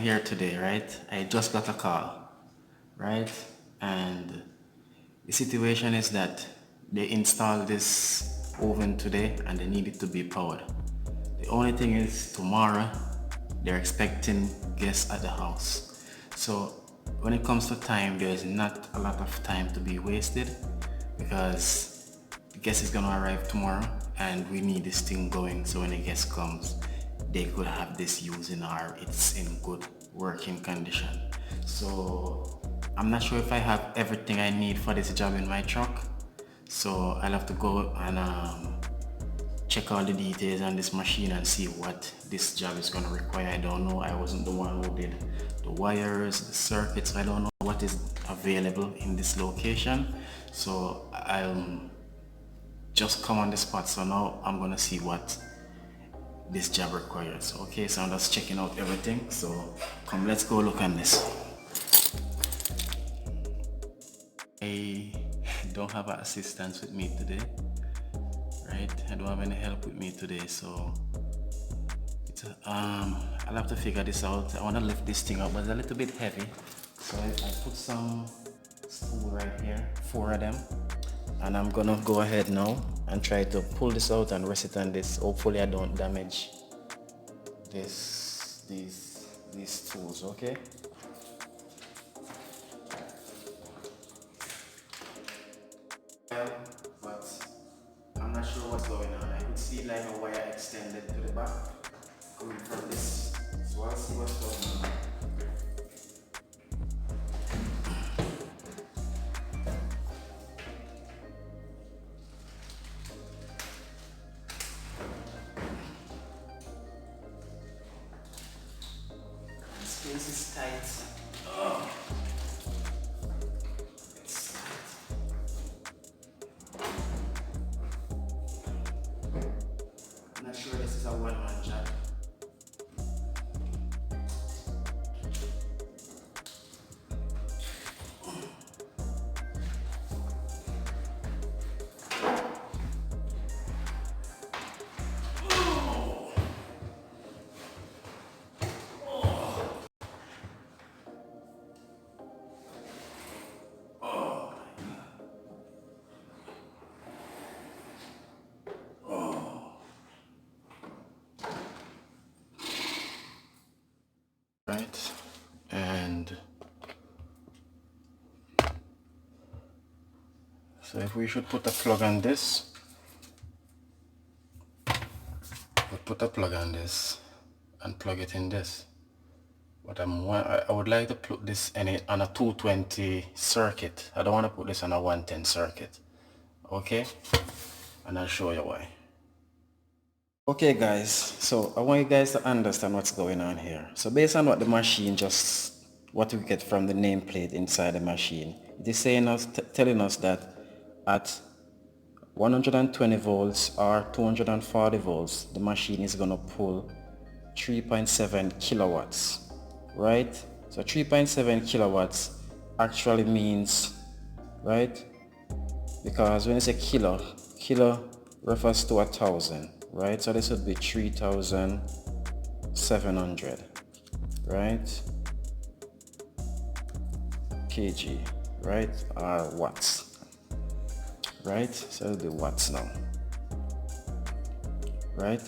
Here today, right? I just got a call, right? And the situation is that they installed this oven today and they need it to be powered. The only thing is tomorrow they're expecting guests at the house. So when it comes to time, there's not a lot of time to be wasted because the guest is gonna arrive tomorrow and we need this thing going so when the guest comes they could have this using or it's in good working condition. So I'm not sure if I have everything I need for this job in my truck. So I'll have to go and check all the details on this machine and see what this job is going to require. I don't know. I wasn't the one who did the wires, the circuits. I don't know what is available in this location. So I'll just come on the spot. So now I'm going to see what this job requires. Okay, so I'm just checking out everything. So come, let's go look on this. I don't have an assistant with me today, right? I don't have any help with me today, so it's I'll have to figure this out. I want to lift this thing up, but it's a little bit heavy, so I put some spool right here, 4 of them, and I'm gonna go ahead now and try to pull this out and rest it on this. Hopefully I don't damage these tools. Okay. But I'm not sure what's going on. I could see like a wire extended to the back coming from this. So I'll see what's going on. The space is tight. Oh, it's tight. I'm not sure this is a one-man job. Right, and so if we should put a plug on this, we'll put a plug on this and plug it in this. But I would like to put this on a 220 circuit. I don't want to put this on a 110 circuit. Okay, and I'll show you why. Okay guys, so I want you guys to understand what's going on here. So based on what the machine what we get from the nameplate inside the machine, it is telling us that at 120 volts or 240 volts, the machine is going to pull 3.7 kilowatts, right? So 3.7 kilowatts actually means, right? Because when it's a kilo refers to 1,000, right? So this would be 3,700, right? kg, right? Or watts, right? So it'll be watts now, right?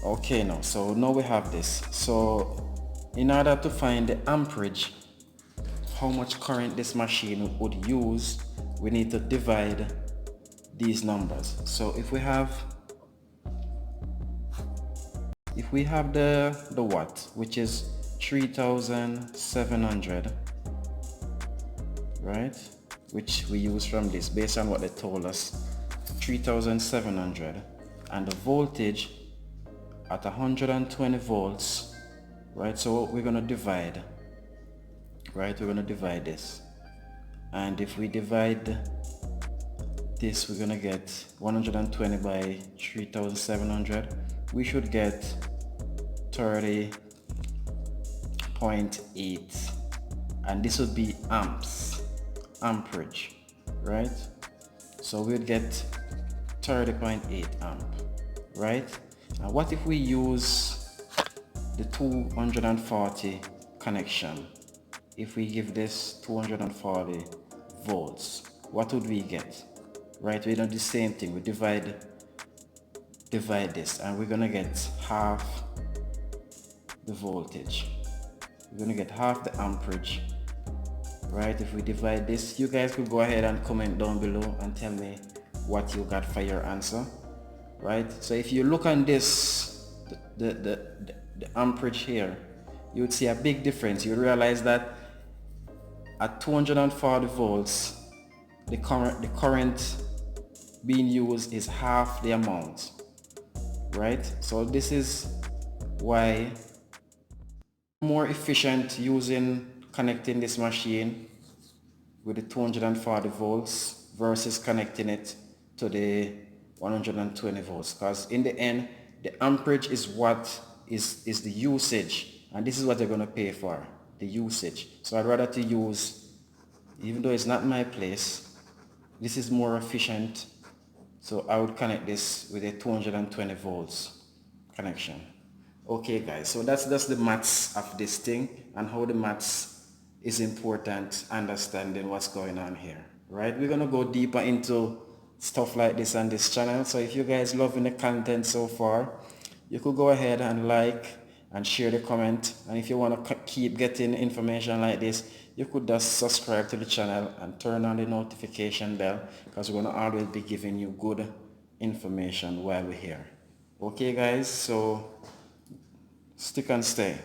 Okay, now so now we have this. So in order to find the amperage, how much current this machine would use, we need to divide these numbers. So if we have the watt, which is 3,700, right, which we use from this based on what they told us, 3,700, and the voltage at 120 volts, right? So we're going to divide, right? We're going to divide this, and if we divide this, we're going to get 120 by 3,700. We should get 30.8, and this would be amperage, right? So we'd get 30.8 amp, right? Now what if we use the 240 connection. If we give this 240 volts, what would we get? Right, we do the same thing. We divide this, and we're gonna get half the voltage. We're gonna get half the amperage. Right, if we divide this, you guys could go ahead and comment down below and tell me what you got for your answer. Right, so if you look on this, the amperage here, you would see a big difference. You realize that at 240 volts, the current being used is half the amount. Right, so this is why more efficient using connecting this machine with the 240 volts versus connecting it to the 120 volts, because in the end the amperage is what is the usage, and this is what you're going to pay for, the usage. So I'd rather to use, even though it's not my place, this is more efficient, so I would connect this with a 220 volts connection. Okay guys, so that's the maths of this thing, and how the maths is important, understanding what's going on here. Right, we're gonna go deeper into stuff like this on this channel. So if you guys loving the content so far, you could go ahead and like and share the comment, and if you want to keep getting information like this, you could just subscribe to the channel and turn on the notification bell, because we're going to always be giving you good information while we're here. Okay guys, so stick and stay.